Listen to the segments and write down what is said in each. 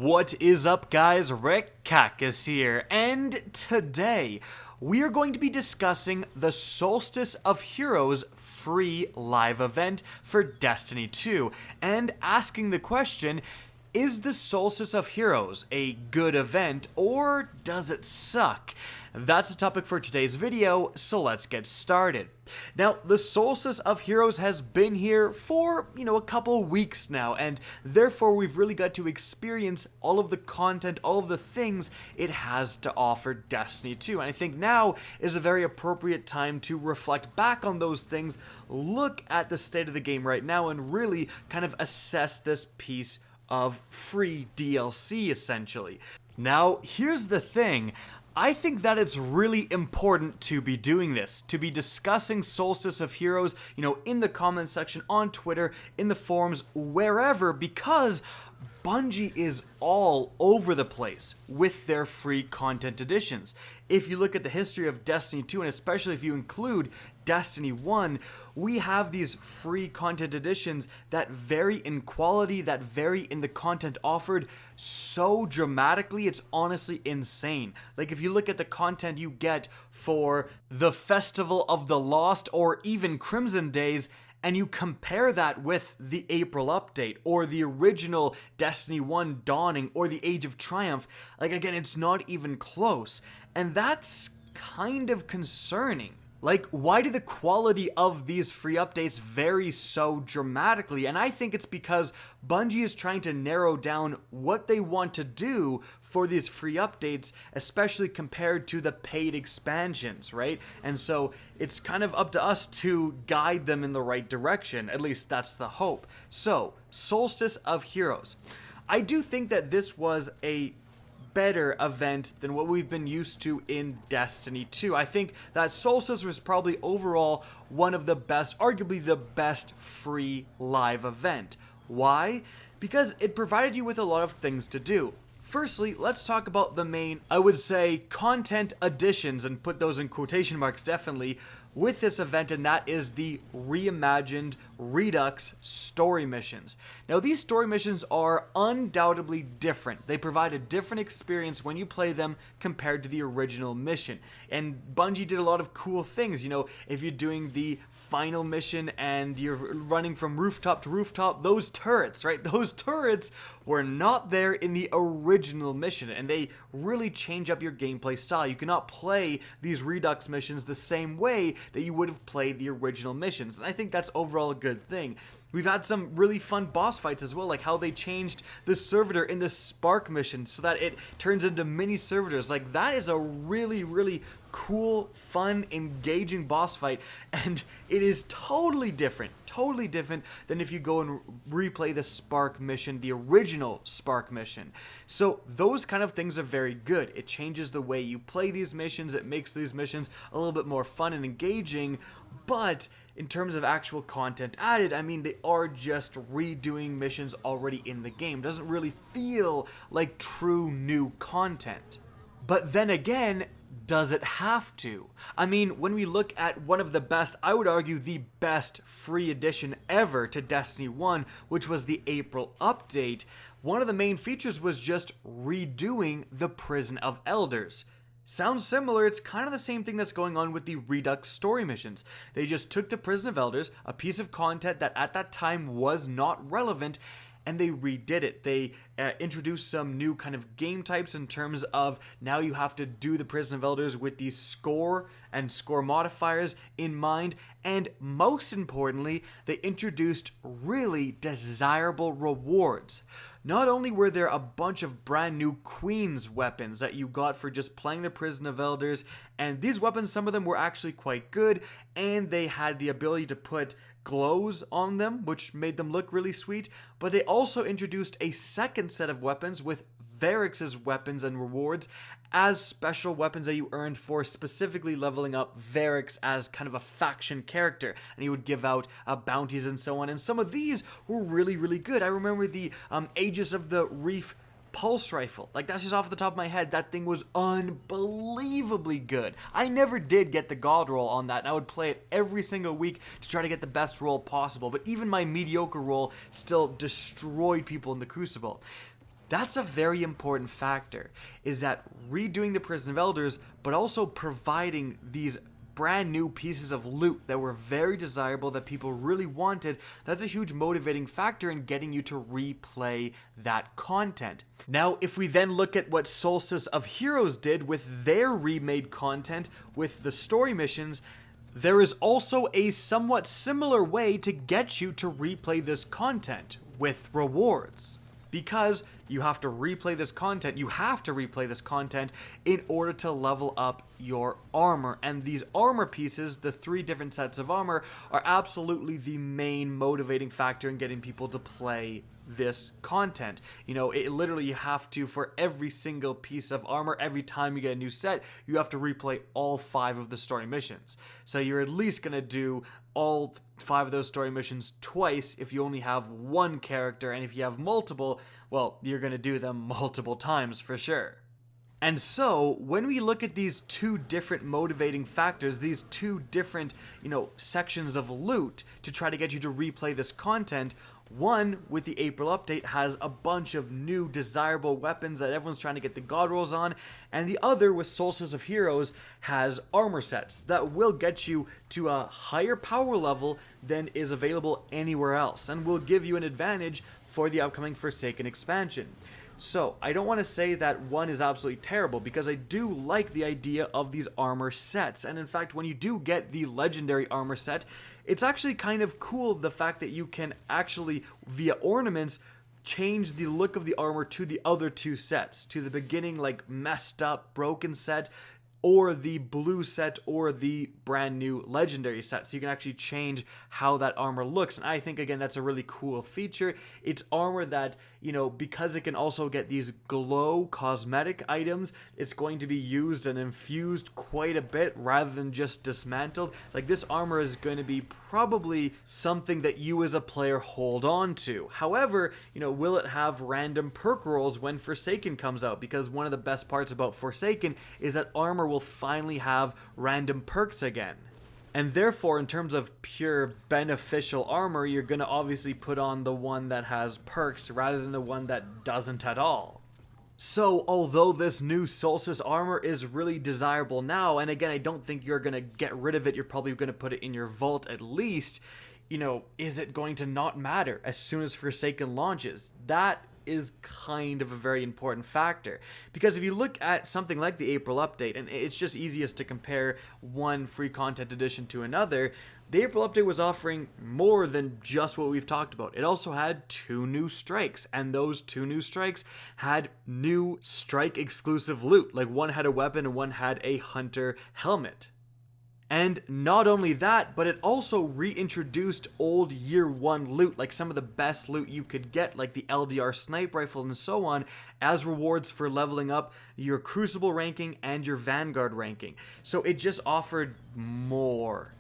What is up, guys? Rick Cactus here, and today we are going to be discussing the Solstice of Heroes free live event for Destiny 2 and asking the question, is the Solstice of Heroes a good event or does it suck? That's the topic for today's video, so let's get started. Now, the Solstice of Heroes has been here for, a couple weeks now, and therefore we've really got to experience all of the content, all of the things it has to offer Destiny 2. And I think now is a very appropriate time to reflect back on those things, look at the state of the game right now, and really kind of assess this piece of free DLC, essentially. Now, here's the thing. I think that it's really important to be doing this, to be discussing Solstice of Heroes, in the comments section, on Twitter, in the forums, wherever, because Bungie is all over the place with their free content editions. If you look at the history of Destiny 2, and especially if you include Destiny 1, we have these free content editions that vary in quality, that vary in the content offered so dramatically, it's honestly insane. Like, if you look at the content you get for the Festival of the Lost or even Crimson Days, and you compare that with the April update, or the original Destiny 1 Dawning, or the Age of Triumph, again, it's not even close. And that's kind of concerning. Why do the quality of these free updates vary so dramatically? And I think it's because Bungie is trying to narrow down what they want to do for these free updates, especially compared to the paid expansions, right? And so it's kind of up to us to guide them in the right direction. At least that's the hope. So, Solstice of Heroes. I do think that this was a better event than what we've been used to in Destiny 2. I think that Solstice was probably overall one of the best, arguably the best free live event. Why? Because it provided you with a lot of things to do. Firstly, let's talk about the main, I would say, content additions, and put those in quotation marks definitely, with this event, and that is the reimagined Redux story missions. Now, these story missions are undoubtedly different. They provide a different experience when you play them compared to the original mission. And Bungie did a lot of cool things. If you're doing the final mission and you're running from rooftop to rooftop, those turrets, right? Those turrets were not there in the original mission, and they really change up your gameplay style. You cannot play these Redux missions the same way that you would have played the original missions, and I think that's overall a good thing. We've had some really fun boss fights as well, like how they changed the servitor in the Spark mission so that it turns into mini servitors. That is a really, really cool, fun, engaging boss fight, and it is totally different than if you go and replay the Spark mission, the original Spark mission. So those kind of things are very good. It changes the way you play these missions, it makes these missions a little bit more fun and engaging, but in terms of actual content added, they are just redoing missions already in the game. It doesn't really feel like true new content. But then again, does it have to? When we look at one of the best, I would argue the best free edition ever to Destiny 1, which was the April update, one of the main features was just redoing the Prison of Elders. Sounds similar, it's kind of the same thing that's going on with the Redux story missions. They just took the Prison of Elders, a piece of content that at that time was not relevant, and they redid it. They introduced some new kind of game types in terms of now you have to do the Prison of Elders with these score and score modifiers in mind, and most importantly, they introduced really desirable rewards. Not only were there a bunch of brand new Queen's weapons that you got for just playing the Prison of Elders, and these weapons, some of them were actually quite good, and they had the ability to put glows on them, which made them look really sweet, but they also introduced a second set of weapons with Varrix's weapons and rewards as special weapons that you earned for specifically leveling up Varrix as kind of a faction character, and he would give out bounties and so on, and some of these were really, really good. I remember the Aegis of the Reef pulse rifle. That's just off the top of my head. That thing was unbelievably good. I never did get the god roll on that, and I would play it every single week to try to get the best roll possible, but even my mediocre roll still destroyed people in the Crucible. That's a very important factor, is that redoing the Prison of Elders, but also providing these brand new pieces of loot that were very desirable, that people really wanted. That's a huge motivating factor in getting you to replay that content. Now, if we then look at what Solstice of Heroes did with their remade content with the story missions, there is also a somewhat similar way to get you to replay this content with rewards. Because you have to replay this content, in order to level up your armor. And these armor pieces, the 3 different sets of armor, are absolutely the main motivating factor in getting people to play this content. You know, it literally, you have to, for every single piece of armor, every time you get a new set, you have to replay all 5 of the story missions. So you're at least going to do all 5 of those story missions twice if you only have one character, and if you have multiple, well, you're going to do them multiple times for sure. And so, when we look at these 2 different motivating factors, these 2 different, sections of loot to try to get you to replay this content, one, with the April update, has a bunch of new desirable weapons that everyone's trying to get the god rolls on, and the other, with Solstice of Heroes, has armor sets that will get you to a higher power level than is available anywhere else, and will give you an advantage for the upcoming Forsaken expansion. So, I don't want to say that one is absolutely terrible, because I do like the idea of these armor sets, and in fact, when you do get the legendary armor set, it's actually kind of cool, the fact that you can actually, via ornaments, change the look of the armor to the other 2 sets, to the beginning, like, messed up, broken set, or the blue set, or the brand new legendary set. So you can actually change how that armor looks. And I think, again, that's a really cool feature. It's armor that, because it can also get these glow cosmetic items, it's going to be used and infused quite a bit rather than just dismantled. Like, this armor is going to be probably something that you as a player hold on to. However, will it have random perk rolls when Forsaken comes out? Because one of the best parts about Forsaken is that armor will finally have random perks again. And therefore, in terms of pure beneficial armor, you're going to obviously put on the one that has perks rather than the one that doesn't at all. So, although this new Solstice armor is really desirable now, and again, I don't think you're going to get rid of it, you're probably going to put it in your vault at least, is it going to not matter as soon as Forsaken launches? That is kind of a very important factor, because if you look at something like the April update, and it's just easiest to compare one free content edition to another, the April update was offering more than just what we've talked about. It also had 2 new strikes, and those 2 new strikes had new strike exclusive loot. Like, one had a weapon and one had a hunter helmet. And not only that, but it also reintroduced old year 1 loot, like some of the best loot you could get, like the LDR sniper rifle and so on, as rewards for leveling up your Crucible ranking and your Vanguard ranking. So it just offered more,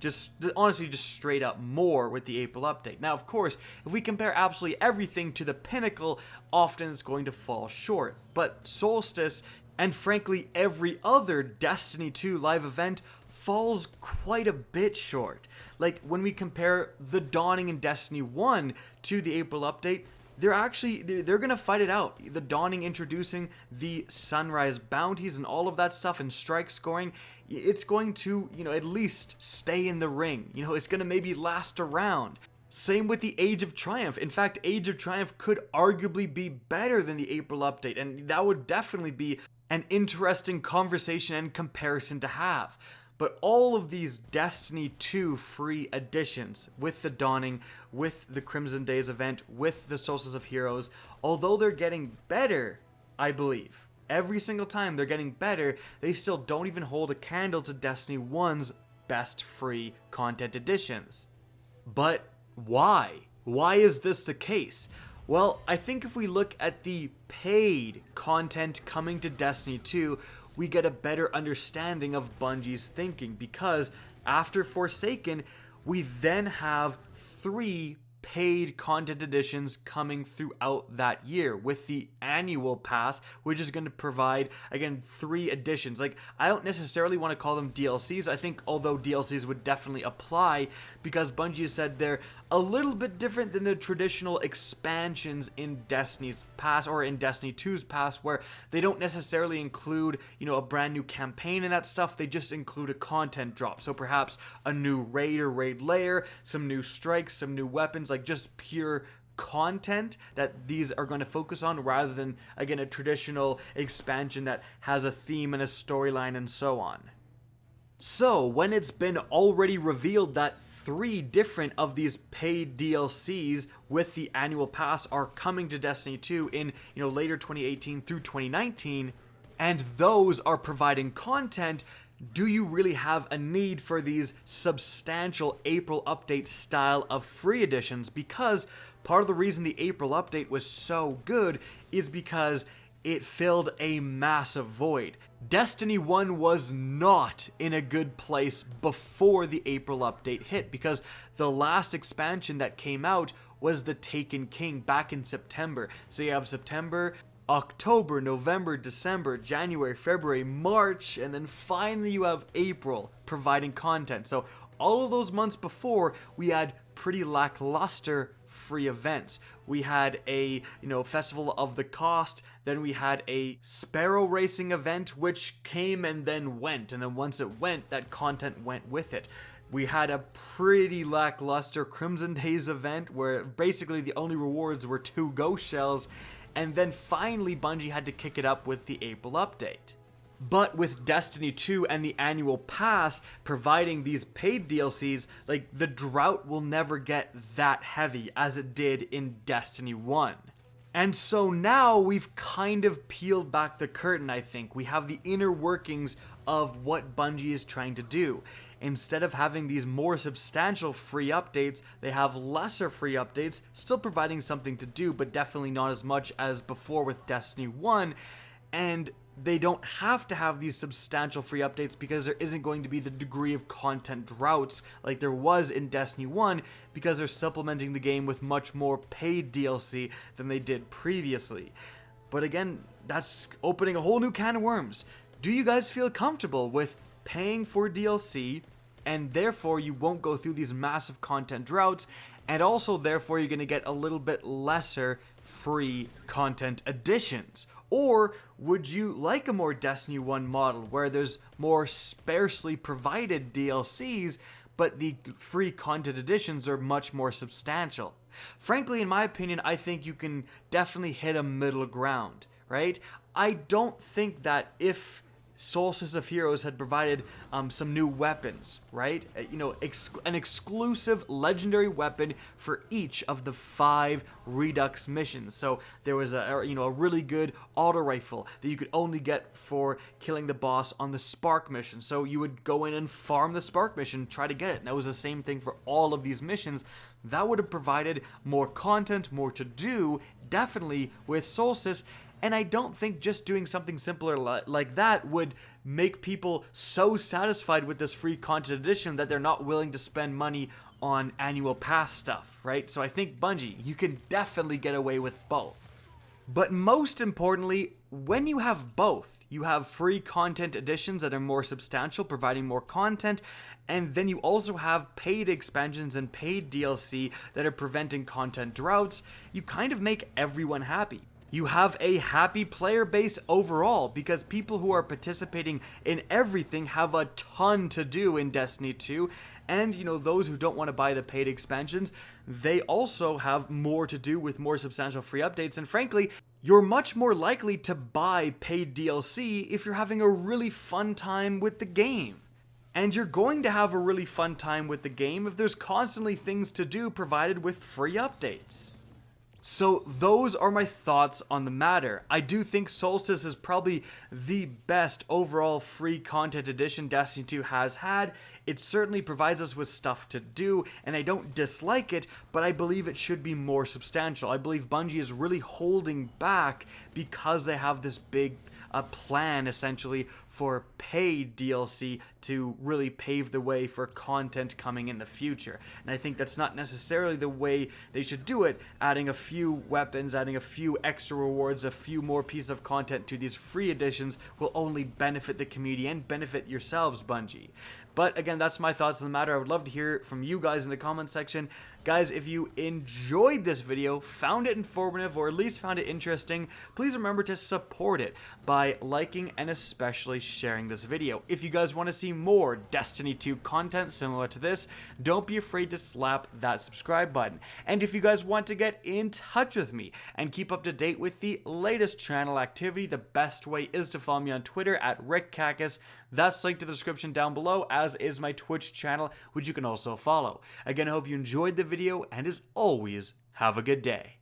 honestly just straight up more with the April update. Now, of course, if we compare absolutely everything to the pinnacle, often it's going to fall short. But Solstice, and frankly every other Destiny 2 live event, falls quite a bit short. Like, when we compare the Dawning in Destiny 1 to the April update, they're gonna fight it out. The Dawning introducing the Sunrise bounties and all of that stuff, and strike scoring, it's going to, at least stay in the ring. It's gonna maybe last around. Same with the Age of Triumph. In fact, Age of Triumph could arguably be better than the April update, and that would definitely be an interesting conversation and comparison to have. But all of these Destiny 2 free editions, with the Dawning, with the Crimson Days event, with the Solstice of Heroes, although they're getting better, I believe, every single time they're getting better, they still don't even hold a candle to Destiny 1's best free content editions. But why? Why is this the case? Well, I think if we look at the paid content coming to Destiny 2, we get a better understanding of Bungie's thinking, because after Forsaken, we then have 3 paid content editions coming throughout that year, with the annual pass, which is going to provide, again, 3 editions. Like, I don't necessarily want to call them DLCs. I think although DLCs would definitely apply, because Bungie has said they're a little bit different than the traditional expansions in Destiny's past, or in Destiny 2's past, where they don't necessarily include, a brand new campaign and that stuff. They just include a content drop. So perhaps a new raid or raid layer, some new strikes, some new weapons, like just pure content that these are going to focus on, rather than, again, a traditional expansion that has a theme and a storyline and so on. So when it's been already revealed that 3 different of these paid DLCs with the annual pass are coming to Destiny 2 in, later 2018 through 2019, and those are providing content, do you really have a need for these substantial April update style of free editions? Because part of the reason the April update was so good is because it filled a massive void. Destiny 1 was not in a good place before the April update hit, because the last expansion that came out was the Taken King back in September. So you have September, October, November, December, January, February, March, and then finally you have April providing content. So all of those months before, we had pretty lackluster free events. We had a, Festival of the Cost, then we had a Sparrow Racing event, which came and then went, and then once it went, that content went with it. We had a pretty lackluster Crimson Days event, where basically the only rewards were 2 ghost shells, and then finally Bungie had to kick it up with the April update. But with Destiny 2 and the annual pass providing these paid DLCs, like, the drought will never get that heavy as it did in Destiny 1. And so now we've kind of peeled back the curtain, I think. We have the inner workings of what Bungie is trying to do. Instead of having these more substantial free updates, they have lesser free updates, still providing something to do, but definitely not as much as before with Destiny 1. And they don't have to have these substantial free updates because there isn't going to be the degree of content droughts like there was in Destiny 1, because they're supplementing the game with much more paid DLC than they did previously. But again, that's opening a whole new can of worms. Do you guys feel comfortable with paying for DLC, and therefore you won't go through these massive content droughts, and also therefore you're going to get a little bit lesser free content additions? Or would you like a more Destiny 1 model where there's more sparsely provided DLCs, but the free content additions are much more substantial? Frankly, in my opinion, I think you can definitely hit a middle ground, right? I don't think that if Solstice of Heroes had provided some new weapons, right? An exclusive legendary weapon for each of the 5 Redux missions. So there was a really good auto rifle that you could only get for killing the boss on the Spark mission. So you would go in and farm the Spark mission, try to get it. And that was the same thing for all of these missions. That would have provided more content, more to do, definitely with Solstice. And I don't think just doing something simpler like that would make people so satisfied with this free content edition that they're not willing to spend money on annual pass stuff, right? So I think Bungie, you can definitely get away with both. But most importantly, when you have both, you have free content editions that are more substantial, providing more content, and then you also have paid expansions and paid DLC that are preventing content droughts, you kind of make everyone happy. You have a happy player base overall, because people who are participating in everything have a ton to do in Destiny 2, and those who don't want to buy the paid expansions, they also have more to do with more substantial free updates, and frankly, you're much more likely to buy paid DLC if you're having a really fun time with the game. And you're going to have a really fun time with the game if there's constantly things to do provided with free updates. So those are my thoughts on the matter. I do think Solstice is probably the best overall free content edition Destiny 2 has had. It certainly provides us with stuff to do, and I don't dislike it, but I believe it should be more substantial. I believe Bungie is really holding back because they have this big plan, essentially, for paid DLC to really pave the way for content coming in the future. And I think that's not necessarily the way they should do it. Adding a few weapons, adding a few extra rewards, a few more pieces of content to these free editions will only benefit the community and benefit yourselves, Bungie. But again, that's my thoughts on the matter. I would love to hear from you guys in the comment section. Guys, if you enjoyed this video, found it informative, or at least found it interesting, please remember to support it by liking and especially sharing this video. If you guys want to see more Destiny 2 content similar to this, don't be afraid to slap that subscribe button. And if you guys want to get in touch with me and keep up to date with the latest channel activity, the best way is to follow me on Twitter at RickCacus. That's linked in the description down below, as is my Twitch channel, which you can also follow. Again, I hope you enjoyed the video, and as always, have a good day.